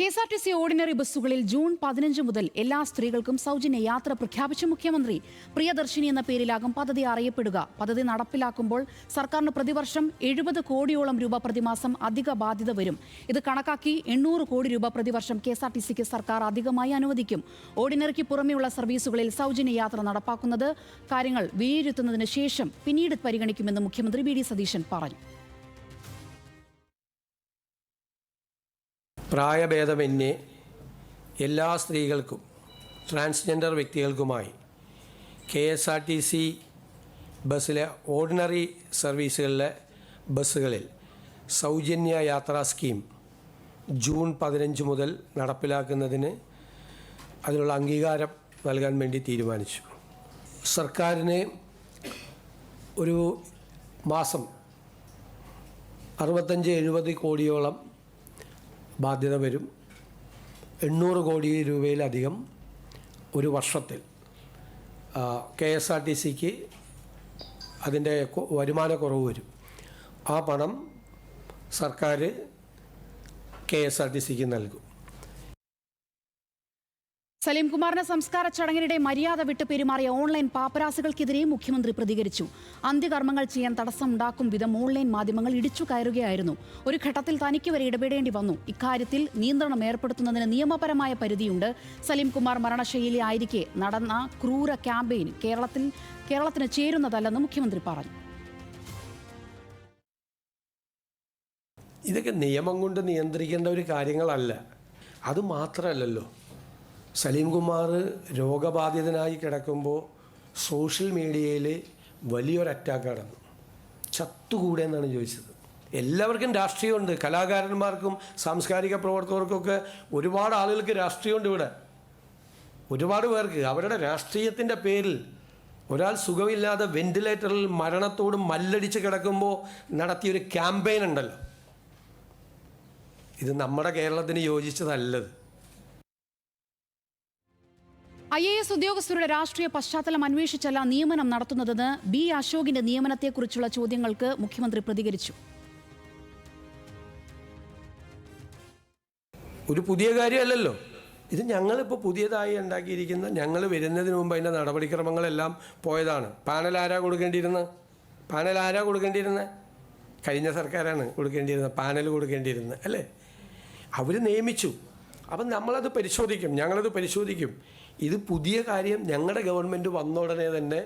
KSRTC ordinary ബസ്സുകളിൽ June 15 മുതൽ എല്ലാ സ്ത്രീകൾക്കും സൗജന്യ യാത്ര പ്രഖ്യാപിച്ച മുഖ്യമന്ത്രി. പ്രിയദർശിനി എന്ന പേരിലാകും പദ്ധതി അറിയപ്പെടുക. പദ്ധതി നടപ്പിലാക്കുമ്പോൾ സർക്കാരിന് പ്രതിവർഷം 70 കോടിയോളം രൂപ പ്രതിമാസം അധിക ബാധ്യത വരും. ഇത് കണക്കാക്കി 800 കോടി രൂപ പ്രതിവർഷം KSRTCക്ക് സർക്കാർ അധികമായി അനുവദിക്കും. ഓർഡിനറിക്ക് പുറമെയുള്ള സർവീസുകളിൽ സൗജന്യ യാത്ര നടപ്പാക്കുന്നത് കാര്യങ്ങൾ വിലയിരുത്തുന്നതിന് ശേഷം പിന്നീട് പരിഗണിക്കുമെന്ന് മുഖ്യമന്ത്രി വി.ഡി. സതീശൻ പറഞ്ഞു. പ്രായഭേദമന്യേ എല്ലാ സ്ത്രീകൾക്കും ട്രാൻസ്ജെൻഡർ വ്യക്തികൾക്കുമായി KSRTC ബസ്സിലെ ഓർഡിനറി സർവീസുകളിലെ ബസ്സുകളിൽ സൗജന്യ യാത്രാ സ്കീം ജൂൺ 15 മുതൽ നടപ്പിലാക്കുന്നതിന് അതിനുള്ള അംഗീകാരം നൽകാൻ വേണ്ടി തീരുമാനിച്ചു. സർക്കാരിന് ഒരു മാസം 65-70 കോടിയോളം ബാധ്യത വരും. 800 കോടി രൂപയിലധികം ഒരു വർഷത്തിൽ KSRTCക്ക് അതിൻ്റെ വരുമാനക്കുറവ് വരും. ആ പണം സർക്കാർ KSRTCക്ക് നൽകും. സലീം കുമാറിന്റെ സംസ്കാര ചടങ്ങിനിടെ മര്യാദ വിട്ട് പെരുമാറിയ ഓൺലൈൻ പാപ്പരാസികൾക്കെതിരെ മുഖ്യമന്ത്രി പ്രതികരിച്ചു. അന്ത്യകർമ്മങ്ങൾ ചെയ്യാൻ തടസ്സമുണ്ടാക്കും വിധം ഓൺലൈൻ മാധ്യമങ്ങൾ ഇടിച്ചു കയറുകയായിരുന്നു. ഒരു ഘട്ടത്തിൽ തനിക്ക് വരെ ഇടപെടേണ്ടി വന്നു. ഇക്കാര്യത്തിൽ നിയന്ത്രണം ഏർപ്പെടുത്തുന്നതിന് നിയമപരമായ പരിധിയുണ്ട്. സലീം കുമാർ മരണശൈലി ആയിരിക്കെ നടന്ന ക്രൂര ക്യാമ്പയിൻ കേരളത്തിന് ചേരുന്നതല്ലെന്ന് മുഖ്യമന്ത്രി പറഞ്ഞു. ഇതൊക്കെ നിയമം കൊണ്ട് നിയന്ത്രിക്കേണ്ട ഒരു കാര്യങ്ങളല്ല. അത് മാത്രമല്ലല്ലോ, സലീം കുമാർ രോഗബാധിതനായി കിടക്കുമ്പോൾ സോഷ്യൽ മീഡിയയിൽ വലിയൊരു അറ്റാക്ക് നടന്നു. ചത്തുകൂടെ എന്നാണ് ചോദിച്ചത്. എല്ലാവർക്കും രാഷ്ട്രീയമുണ്ട്. കലാകാരന്മാർക്കും സാംസ്കാരിക പ്രവർത്തകർക്കൊക്കെ ഒരുപാട് ആളുകൾക്ക് രാഷ്ട്രീയമുണ്ട്. ഇവിടെ ഒരുപാട് പേർക്ക് അവരുടെ രാഷ്ട്രീയത്തിൻ്റെ പേരിൽ ഒരാൾ സുഖമില്ലാതെ വെന്റിലേറ്ററിൽ മരണത്തോട് മല്ലടിച്ച് കിടക്കുമ്പോൾ നടത്തിയൊരു ക്യാമ്പയിൻ ഉണ്ടല്ലോ, ഇത് നമ്മുടെ കേരളത്തിന് യോജിച്ചതല്ലത്. IAS ഉദ്യോഗസ്ഥരുടെ രാഷ്ട്രീയ പശ്ചാത്തലം അന്വേഷിച്ചല്ല നിയമനം നടത്തുന്നതെന്ന് B. അശോകിന്റെ നിയമനത്തെക്കുറിച്ചുള്ള ചോദ്യങ്ങൾക്ക് മുഖ്യമന്ത്രി പ്രതികരിച്ചു. ഒരു പുതിയ കാര്യമല്ലല്ലോ ഇത്. ഞങ്ങളിപ്പോൾ പുതിയതായി ഉണ്ടാക്കിയിരിക്കുന്ന, ഞങ്ങൾ വരുന്നതിന് മുമ്പ് അതിൻ്റെ നടപടിക്രമങ്ങളെല്ലാം പോയതാണ്. പാനൽ ആരാ കൊടുക്കേണ്ടിയിരുന്നത്? കഴിഞ്ഞ സർക്കാരാണ് കൊടുക്കേണ്ടിയിരുന്നത്, പാനൽ കൊടുക്കേണ്ടിയിരുന്നത് അല്ലേ? അവർ നിയമിച്ചു. അപ്പം ഞങ്ങളത് പരിശോധിക്കും. ഇത് പുതിയ കാര്യം ഞങ്ങളുടെ ഗവൺമെൻറ് വന്ന ഉടനെ തന്നെ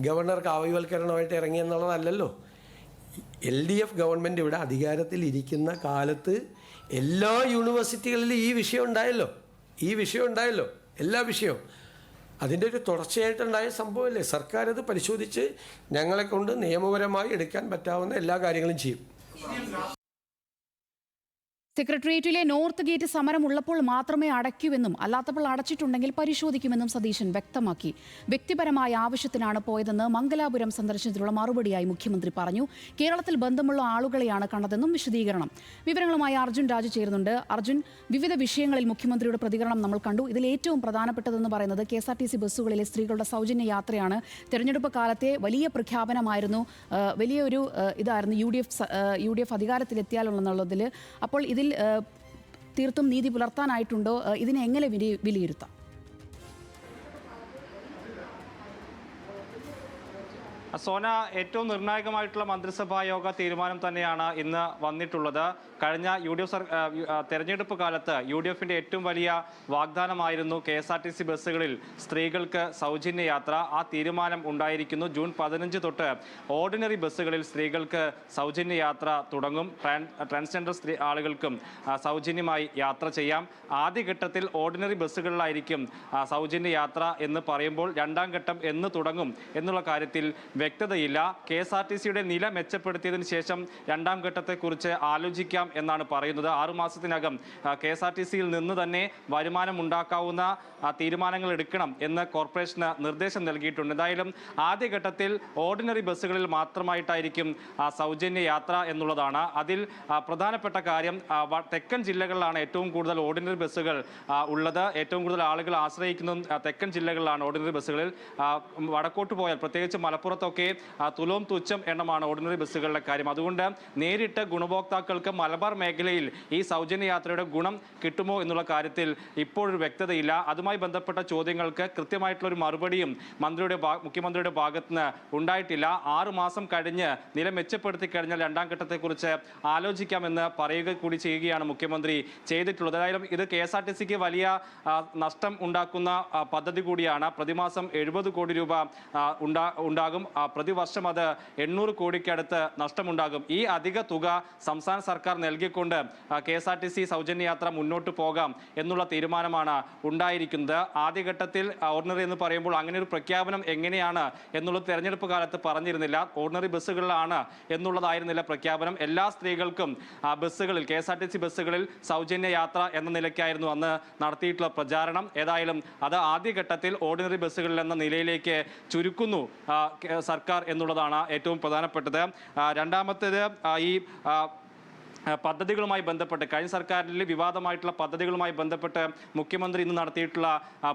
ഗവർണർ കാവ്യവൽക്കരണമായിട്ട് ഇറങ്ങി എന്നുള്ളതല്ലല്ലോ. LDF ഗവൺമെൻറ് ഇവിടെ അധികാരത്തിൽ ഇരിക്കുന്ന കാലത്ത് എല്ലാ യൂണിവേഴ്സിറ്റികളിലും ഈ വിഷയം ഉണ്ടായല്ലോ. എല്ലാ വിഷയവും അതിൻ്റെ ഒരു തുടർച്ചയായിട്ടുണ്ടായ സംഭവമല്ലേ. സർക്കാർ അത് പരിശോധിച്ച് ഞങ്ങളെക്കൊണ്ട് നിയമപരമായി എടുക്കാൻ പറ്റാവുന്ന എല്ലാ കാര്യങ്ങളും ചെയ്യും. സെക്രട്ടേറിയറ്റിലെ നോർത്ത് ഗേറ്റ് സമരം ഉള്ളപ്പോൾ മാത്രമേ അടയ്ക്കൂവെന്നും അല്ലാത്തപ്പോൾ അടച്ചിട്ടുണ്ടെങ്കിൽ പരിശോധിക്കുമെന്നും സതീശൻ വ്യക്തമാക്കി. വ്യക്തിപരമായ ആവശ്യത്തിനാണ് പോയതെന്ന് മംഗലാപുരം സന്ദർശനത്തിനുള്ള മറുപടിയായി മുഖ്യമന്ത്രി പറഞ്ഞു. കേരളത്തിൽ ബന്ധമുള്ള ആളുകളെയാണ് കണ്ടതെന്നും വിശദീകരണം. വിവരങ്ങളുമായി അർജുൻ രാജു ചേരുന്നുണ്ട്. അർജുൻ, വിവിധ വിഷയങ്ങളിൽ മുഖ്യമന്ത്രിയുടെ പ്രതികരണം നമ്മൾ കണ്ടു. ഇതിൽ ഏറ്റവും പ്രധാനപ്പെട്ടതെന്ന് പറയുന്നത് KSRTC ബസ്സുകളിലെ സ്ത്രീകളുടെ സൗജന്യ യാത്രയാണ്. തെരഞ്ഞെടുപ്പ് കാലത്തെ വലിയ പ്രഖ്യാപനമായിരുന്നു, വലിയൊരു ഇതായിരുന്നു UDF അധികാരത്തിലെത്തിയാലുള്ളതിൽ. അപ്പോൾ ഇതിൽ തീർത്തും നീതി പുലർത്താനായിട്ടുണ്ടോ? ഇതിനെ എങ്ങനെ വിലയിരുത്താം? സോന, ഏറ്റവും നിർണായകമായിട്ടുള്ള മന്ത്രിസഭാ യോഗ തീരുമാനം തന്നെയാണ് ഇന്ന് വന്നിട്ടുള്ളത്. കഴിഞ്ഞ തെരഞ്ഞെടുപ്പ് കാലത്ത് UDFന്റെ ഏറ്റവും വലിയ വാഗ്ദാനമായിരുന്നു KSRTC ബസ്സുകളിൽ സ്ത്രീകൾക്ക് സൗജന്യ യാത്ര. ആ തീരുമാനം ഉണ്ടായിരിക്കുന്നു. ജൂൺ 15 തൊട്ട് ഓർഡിനറി ബസ്സുകളിൽ സ്ത്രീകൾക്ക് സൗജന്യ യാത്ര തുടങ്ങും. ട്രാൻസ്ജെൻഡർ ആളുകൾക്കും സൗജന്യമായി യാത്ര ചെയ്യാം. ആദ്യഘട്ടത്തിൽ ഓർഡിനറി ബസ്സുകളിലായിരിക്കും സൗജന്യ യാത്ര എന്ന് പറയുമ്പോൾ രണ്ടാം ഘട്ടം എന്ന് തുടങ്ങും എന്നുള്ള കാര്യത്തിൽ വ്യക്തതയില്ല. KSRTCയുടെ നില മെച്ചപ്പെടുത്തിയതിനു ശേഷം രണ്ടാം ഘട്ടത്തെക്കുറിച്ച് ആലോചിക്കാം എന്നാണ് പറയുന്നത്. 6 മാസത്തിനകം KSRTCയിൽ നിന്ന് തന്നെ വരുമാനം ഉണ്ടാക്കാവുന്ന തീരുമാനങ്ങൾ എടുക്കണം എന്ന് കോർപ്പറേഷന് നിർദ്ദേശം നൽകിയിട്ടുണ്ട്. എന്തായാലും ആദ്യഘട്ടത്തിൽ ഓർഡിനറി ബസ്സുകളിൽ മാത്രമായിട്ടായിരിക്കും സൗജന്യ യാത്ര എന്നുള്ളതാണ്. അതിൽ പ്രധാനപ്പെട്ട കാര്യം തെക്കൻ ജില്ലകളിലാണ് ഏറ്റവും കൂടുതൽ ഓർഡിനറി ബസ്സുകൾ ഉള്ളത്. ഏറ്റവും കൂടുതൽ ആളുകൾ ആശ്രയിക്കുന്നതും തെക്കൻ ജില്ലകളിലാണ് ഓർഡിനറി ബസ്സുകളിൽ. വടക്കോട്ട് പോയാൽ, പ്രത്യേകിച്ച് മലപ്പുറത്തൊക്കെ ഒക്കെ തുലോം തുച്ഛം എണ്ണമാണ് ഓർഡിനറി ബസ്സുകളുടെ കാര്യം. അതുകൊണ്ട് നേരിട്ട് ഗുണഭോക്താക്കൾക്ക് മലബാർ മേഖലയിൽ ഈ സൗജന്യ യാത്രയുടെ ഗുണം കിട്ടുമോ എന്നുള്ള കാര്യത്തിൽ ഇപ്പോഴൊരു വ്യക്തതയില്ല. അതുമായി ബന്ധപ്പെട്ട ചോദ്യങ്ങൾക്ക് കൃത്യമായിട്ടുള്ള ഒരു മറുപടിയും മുഖ്യമന്ത്രിയുടെ ഭാഗത്ത് നിന്ന് ഉണ്ടായിട്ടില്ല. 6 മാസം കഴിഞ്ഞ് നില മെച്ചപ്പെടുത്തി കഴിഞ്ഞാൽ രണ്ടാം ഘട്ടത്തെക്കുറിച്ച് ആലോചിക്കാമെന്ന് പറയുക കൂടി ചെയ്യുകയാണ് മുഖ്യമന്ത്രി ചെയ്തിട്ടുള്ളത്. ഏതായാലും ഇത് KSRTCക്ക് വലിയ നഷ്ടം ഉണ്ടാക്കുന്ന പദ്ധതി കൂടിയാണ്. പ്രതിമാസം 70 കോടി രൂപ ഉണ്ടാകും. പ്രതിവർഷം അത് 800 കോടിക്കടുത്ത് നഷ്ടമുണ്ടാകും. ഈ അധിക തുക സംസ്ഥാന സർക്കാർ നൽകിക്കൊണ്ട് KSRTC സൗജന്യ യാത്ര മുന്നോട്ട് പോകാം എന്നുള്ള തീരുമാനമാണ് ഉണ്ടായിരിക്കുന്നത്. ആദ്യഘട്ടത്തിൽ ഓർഡിനറി എന്ന് പറയുമ്പോൾ അങ്ങനെ ഒരു പ്രഖ്യാപനം എങ്ങനെയാണ് എന്നുള്ളത് തെരഞ്ഞെടുപ്പ് കാലത്ത് പറഞ്ഞിരുന്നില്ല. ഓർഡിനറി ബസ്സുകളിലാണ് എന്നുള്ളതായിരുന്നില്ല പ്രഖ്യാപനം. എല്ലാ സ്ത്രീകൾക്കും ബസ്സുകളിൽ KSRTC ബസ്സുകളിൽ സൗജന്യ യാത്ര എന്ന നിലയ്ക്കായിരുന്നു അന്ന് നടത്തിയിട്ടുള്ള പ്രചാരണം. ഏതായാലും അത് ആദ്യഘട്ടത്തിൽ ഓർഡിനറി ബസ്സുകളിൽ എന്ന നിലയിലേക്ക് ചുരുക്കുന്നു സർക്കാർ എന്നുള്ളതാണ് ഏറ്റവും പ്രധാനപ്പെട്ടത്. രണ്ടാമത്തേത് ഈ പദ്ധതികളുമായി ബന്ധപ്പെട്ട് കഴിഞ്ഞ സർക്കാരിൽ വിവാദമായിട്ടുള്ള പദ്ധതികളുമായി ബന്ധപ്പെട്ട് മുഖ്യമന്ത്രി ഇന്ന് നടത്തിയിട്ടുള്ള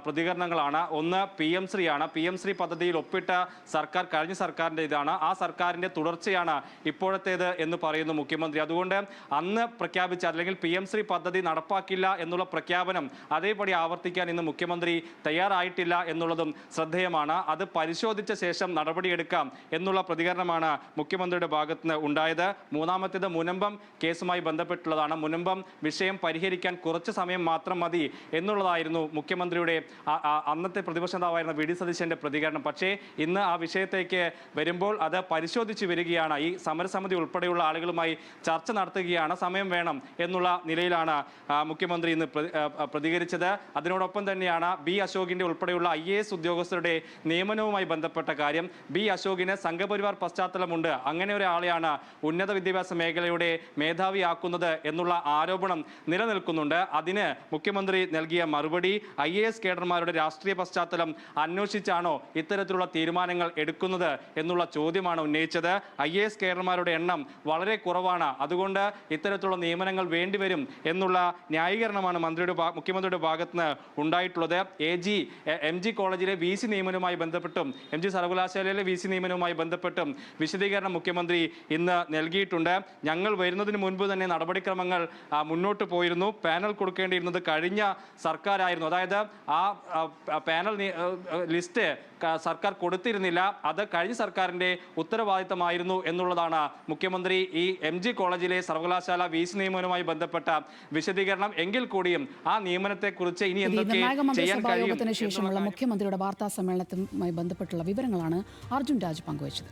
പ്രതികരണങ്ങളാണ്. ഒന്ന് PM-ശ്രീ ആണ്. PM-ശ്രീ പദ്ധതിയിൽ ഒപ്പിട്ട സർക്കാർ കഴിഞ്ഞ സർക്കാരിൻ്റെ ഇതാണ്. ആ സർക്കാരിൻ്റെ തുടർച്ചയാണ് ഇപ്പോഴത്തേത് എന്ന് പറയുന്നു മുഖ്യമന്ത്രി. അതുകൊണ്ട് അന്ന് പ്രഖ്യാപിച്ച അല്ലെങ്കിൽ PM-ശ്രീ പദ്ധതി നടപ്പാക്കില്ല എന്നുള്ള പ്രഖ്യാപനം അതേപടി ആവർത്തിക്കാൻ ഇന്ന് മുഖ്യമന്ത്രി തയ്യാറായിട്ടില്ല എന്നുള്ളതും ശ്രദ്ധേയമാണ്. അത് പരിശോധിച്ച ശേഷം നടപടിയെടുക്കാം എന്നുള്ള പ്രതികരണമാണ് മുഖ്യമന്ത്രിയുടെ ഭാഗത്ത് നിന്ന് ഉണ്ടായത്. മൂന്നാമത്തേത് മുനമ്പം കേസുമായി ബന്ധപ്പെട്ടുള്ളതാണ്. മുനമ്പം വിഷയം പരിഹരിക്കാൻ കുറച്ച് സമയം മാത്രം മതി എന്നുള്ളതായിരുന്നു മുഖ്യമന്ത്രിയുടെ അന്നത്തെ പ്രതിപക്ഷ നേതാവായിരുന്ന VD സതീശന്റെ പ്രതികരണം. പക്ഷേ ഇന്ന് ആ വിഷയത്തേക്ക് വരുമ്പോൾ അത് പരിശോധിച്ച് വരികയാണ്. ഈ സമരസമിതി ഉൾപ്പെടെയുള്ള ആളുകളുമായി ചർച്ച നടത്തുകയാണ്. സമയം വേണം എന്നുള്ള നിലയിലാണ് മുഖ്യമന്ത്രി ഇന്ന് പ്രതികരിച്ചത്. അതിനോടൊപ്പം തന്നെയാണ് B അശോകിന്റെ ഉൾപ്പെടെയുള്ള IAS ഉദ്യോഗസ്ഥരുടെ നിയമനവുമായി ബന്ധപ്പെട്ട കാര്യം. B അശോകിന് സംഘപരിവാർ പശ്ചാത്തലമുണ്ട്, അങ്ങനെ ഒരാളെയാണ് ഉന്നത വിദ്യാഭ്യാസ മേഖലയുടെ മേധാവിയാക്കുന്നത് എന്നുള്ള ആരോപണം നിലനിൽക്കുന്നുണ്ട്. അതിന് മുഖ്യമന്ത്രി നൽകിയ മറുപടി IAS കേഡർമാരുടെ രാഷ്ട്രീയ പശ്ചാത്തലം അന്വേഷിച്ചാണോ ഇത്തരത്തിലുള്ള തീരുമാനങ്ങൾ എടുക്കുന്നത് എന്നുള്ള ചോദ്യമാണ് ഉന്നയിച്ചത്. IAS കേഡർമാരുടെ എണ്ണം വളരെ കുറവാണ്, അതുകൊണ്ട് ഇത്തരത്തിലുള്ള നിയമനങ്ങൾ വേണ്ടിവരും എന്നുള്ള ന്യായീകരണമാണ് മുഖ്യമന്ത്രിയുടെ ഭാഗത്തുനിന്ന് ഉണ്ടായിട്ടുള്ളത്. MG കോളേജിലെ VC നിയമനവുമായി ബന്ധപ്പെട്ടും MG സർവകലാശാലയിലെ VC നിയമനവുമായി ബന്ധപ്പെട്ടും വിശദീകരണം മുഖ്യമന്ത്രി ഇന്ന് നൽകിയിട്ടുണ്ട്. ഞങ്ങൾ വരുന്നതിന് മുൻപ് തന്നെ നടപടിക്രമങ്ങൾ മുന്നോട്ട് പോയിരുന്നു. പാനൽ കൊടുക്കേണ്ടിയിരുന്നത് കഴിഞ്ഞ സർക്കാരായിരുന്നു. അതായത് ആ പാനൽ ലിസ്റ്റ് സർക്കാർ കൊടുത്തിരുന്നില്ല, അത് കഴിഞ്ഞ സർക്കാരിൻ്റെ ഉത്തരവാദിത്തമായിരുന്നു എന്നുള്ളതാണ് മുഖ്യമന്ത്രി ഈ MG കോളേജിലെ സർവകലാശാല VC നിയമനവുമായി ബന്ധപ്പെട്ട വിശദീകരണം. എങ്കിൽ കൂടിയും ആ നിയമനത്തെക്കുറിച്ച് ഇനി എന്തൊക്കെ ചെയ്യാൻ കഴിയും ശേഷമുള്ള മുഖ്യമന്ത്രിയുടെ വാർത്താ സമ്മേളനവുമായി ബന്ധപ്പെട്ടുള്ള വിവരങ്ങളാണ് അർജുൻ രാജ് പങ്കുവച്ചത്.